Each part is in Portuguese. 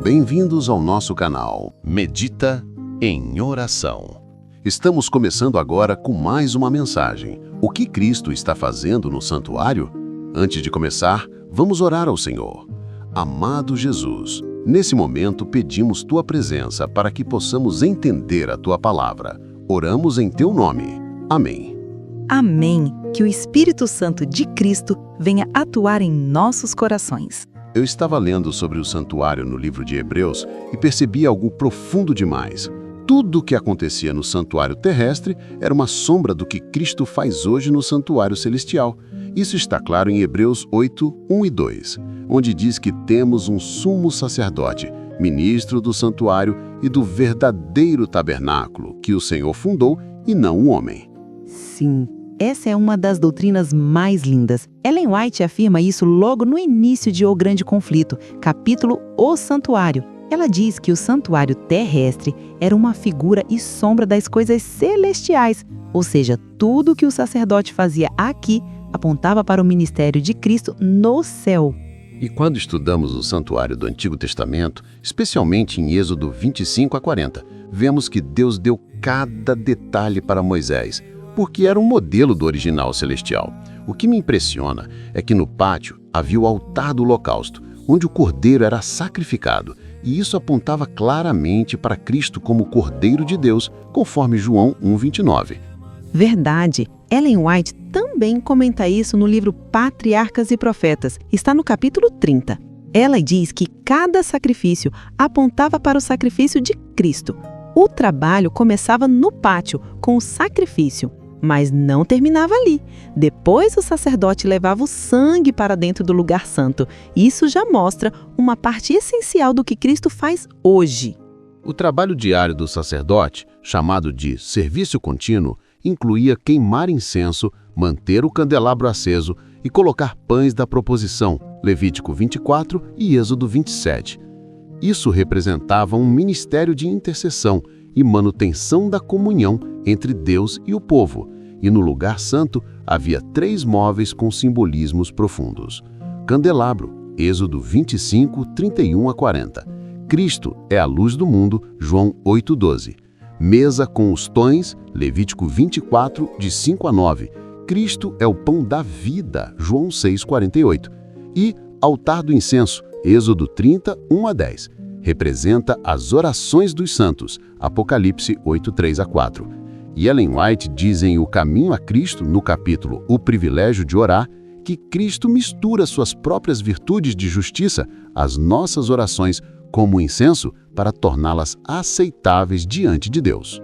Bem-vindos ao nosso canal Medita em Oração. Estamos começando agora com mais uma mensagem. O que Cristo está fazendo no santuário? Antes de começar, vamos orar ao Senhor. Amado Jesus, nesse momento pedimos Tua presença para que possamos entender a Tua palavra. Oramos em Teu nome. Amém. Amém. Que o Espírito Santo de Cristo venha atuar em nossos corações. Eu estava lendo sobre o santuário no livro de Hebreus e percebi algo profundo demais. Tudo o que acontecia no santuário terrestre era uma sombra do que Cristo faz hoje no santuário celestial. Isso está claro em Hebreus 8, 1 e 2, onde diz que temos um sumo sacerdote, ministro do santuário e do verdadeiro tabernáculo que o Senhor fundou e não um homem. Sim, essa é uma das doutrinas mais lindas. Ellen White afirma isso logo no início de O Grande Conflito, capítulo O Santuário. Ela diz que o santuário terrestre era uma figura e sombra das coisas celestiais, ou seja, tudo que o sacerdote fazia aqui apontava para o ministério de Cristo no céu. E quando estudamos o santuário do Antigo Testamento, especialmente em Êxodo 25 a 40, vemos que Deus deu cada detalhe para Moisés, porque era um modelo do original celestial. O que me impressiona é que no pátio havia o altar do holocausto, onde o cordeiro era sacrificado, e isso apontava claramente para Cristo como o Cordeiro de Deus, conforme João 1,29. Verdade. Ellen White também comenta isso no livro Patriarcas e Profetas. Está no capítulo 30. Ela diz que cada sacrifício apontava para o sacrifício de Cristo. O trabalho começava no pátio, com o sacrifício, mas não terminava ali. Depois o sacerdote levava o sangue para dentro do lugar santo. Isso já mostra uma parte essencial do que Cristo faz hoje. O trabalho diário do sacerdote, chamado de serviço contínuo, incluía queimar incenso, manter o candelabro aceso e colocar pães da proposição, Levítico 24 e Êxodo 27. Isso representava um ministério de intercessão e manutenção da comunhão entre Deus e o povo, e no lugar santo havia 3 móveis com simbolismos profundos. Candelabro, Êxodo 25, 31 a 40. Cristo é a luz do mundo, João 8:12. Mesa com os pães, Levítico 24, de 5 a 9. Cristo é o pão da vida, João 6:48. E altar do incenso, Êxodo 30, 1 a 10. Representa as orações dos santos, Apocalipse 8, 3 a 4. E Ellen White diz em O Caminho a Cristo, no capítulo O Privilégio de Orar, que Cristo mistura suas próprias virtudes de justiça às nossas orações como incenso para torná-las aceitáveis diante de Deus.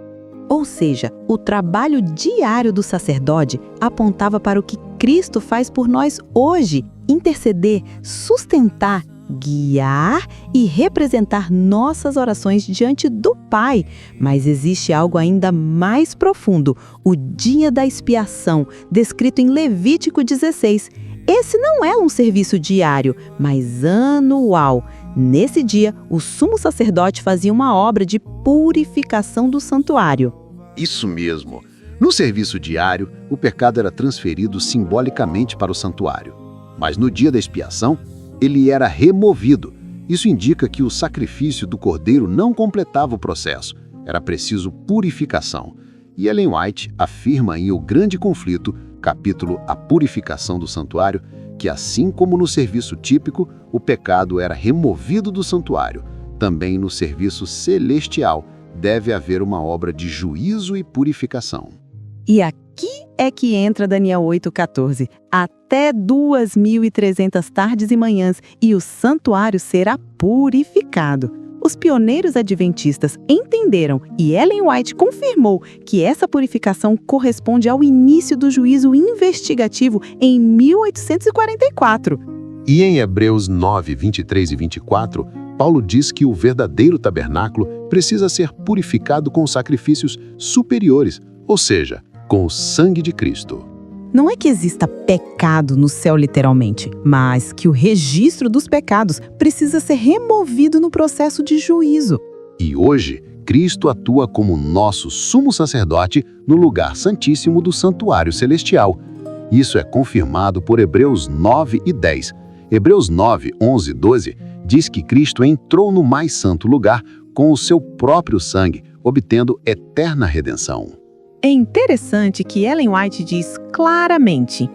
Ou seja, o trabalho diário do sacerdote apontava para o que Cristo faz por nós hoje: interceder, sustentar, guiar e representar nossas orações diante do Pai. Mas existe algo ainda mais profundo: o dia da expiação, descrito em Levítico 16. Esse não é um serviço diário, mas anual. Nesse dia, o sumo sacerdote fazia uma obra de purificação do santuário. Isso mesmo. No serviço diário, o pecado era transferido simbolicamente para o santuário. Mas no dia da expiação, ele era removido. Isso indica que o sacrifício do cordeiro não completava o processo. Era preciso purificação. E Ellen White afirma em O Grande Conflito, capítulo A Purificação do Santuário, que assim como no serviço típico, o pecado era removido do santuário, também no serviço celestial deve haver uma obra de juízo e purificação. E aqui é que entra Daniel 8,14. Até 2.300 tardes e manhãs, e o santuário será purificado. Os pioneiros adventistas entenderam e Ellen White confirmou que essa purificação corresponde ao início do juízo investigativo em 1844. E em Hebreus 9, 23 e 24, Paulo diz que o verdadeiro tabernáculo precisa ser purificado com sacrifícios superiores, ou seja, com o sangue de Cristo. Não é que exista pecado no céu literalmente, mas que o registro dos pecados precisa ser removido no processo de juízo. E hoje, Cristo atua como nosso sumo sacerdote no lugar santíssimo do santuário celestial. Isso é confirmado por Hebreus 9 e 10. Hebreus 9, 11 e 12 diz que Cristo entrou no mais santo lugar com o seu próprio sangue, obtendo eterna redenção. É interessante que Ellen White diz claramente: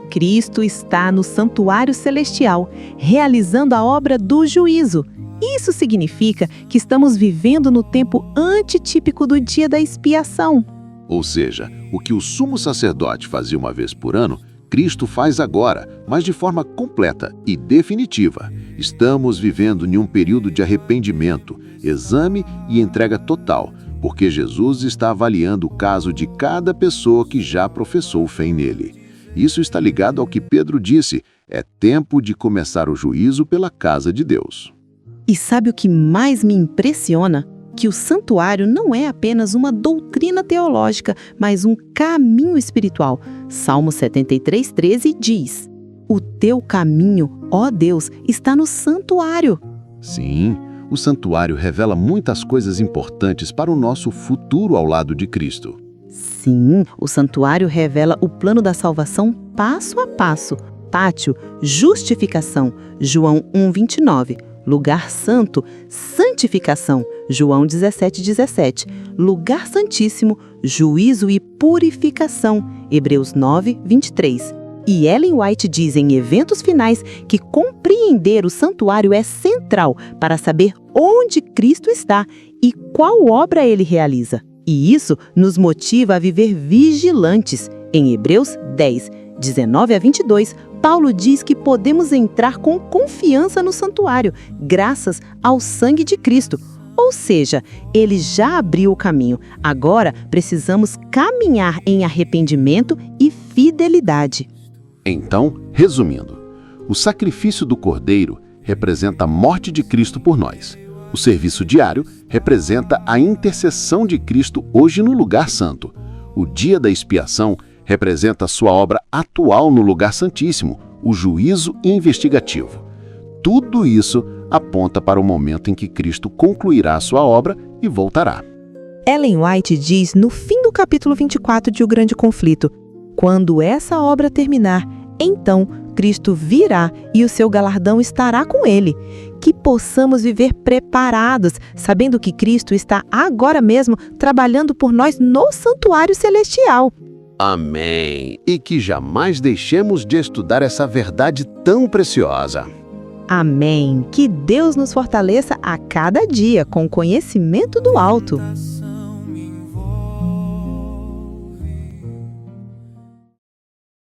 Cristo está no santuário celestial, realizando a obra do juízo. Isso significa que estamos vivendo no tempo antitípico do dia da expiação. Ou seja, o que o sumo sacerdote fazia uma vez por ano, Cristo faz agora, mas de forma completa e definitiva. Estamos vivendo em um período de arrependimento, exame e entrega total, porque Jesus está avaliando o caso de cada pessoa que já professou fé nele. Isso está ligado ao que Pedro disse: é tempo de começar o juízo pela casa de Deus. E sabe o que mais me impressiona? Que o santuário não é apenas uma doutrina teológica, mas um caminho espiritual. Salmo 73:13 diz: o teu caminho, ó Deus, está no santuário. Sim, o santuário revela muitas coisas importantes para o nosso futuro ao lado de Cristo. Sim, o santuário revela o plano da salvação passo a passo. Pátio, justificação, João 1:29. Lugar santo, santificação, João 17:17. Lugar santíssimo, juízo e purificação, Hebreus 9:23. E Ellen White diz em Eventos Finais que compreender o santuário é central para saber onde Cristo está e qual obra ele realiza. E isso nos motiva a viver vigilantes. Em Hebreus 10:19-22, Paulo diz que podemos entrar com confiança no santuário, graças ao sangue de Cristo. Ou seja, ele já abriu o caminho. Agora precisamos caminhar em arrependimento e fidelidade. Então, resumindo, o sacrifício do Cordeiro representa a morte de Cristo por nós. O serviço diário representa a intercessão de Cristo hoje no lugar santo. O dia da expiação representa sua obra atual no lugar santíssimo, o juízo investigativo. Tudo isso aponta para o momento em que Cristo concluirá sua obra e voltará. Ellen White diz no fim do capítulo 24 de O Grande Conflito: quando essa obra terminar, então Cristo virá e o seu galardão estará com ele. Que possamos viver preparados, sabendo que Cristo está agora mesmo trabalhando por nós no santuário celestial. Amém! E que jamais deixemos de estudar essa verdade tão preciosa. Amém! Que Deus nos fortaleça a cada dia com o conhecimento do alto.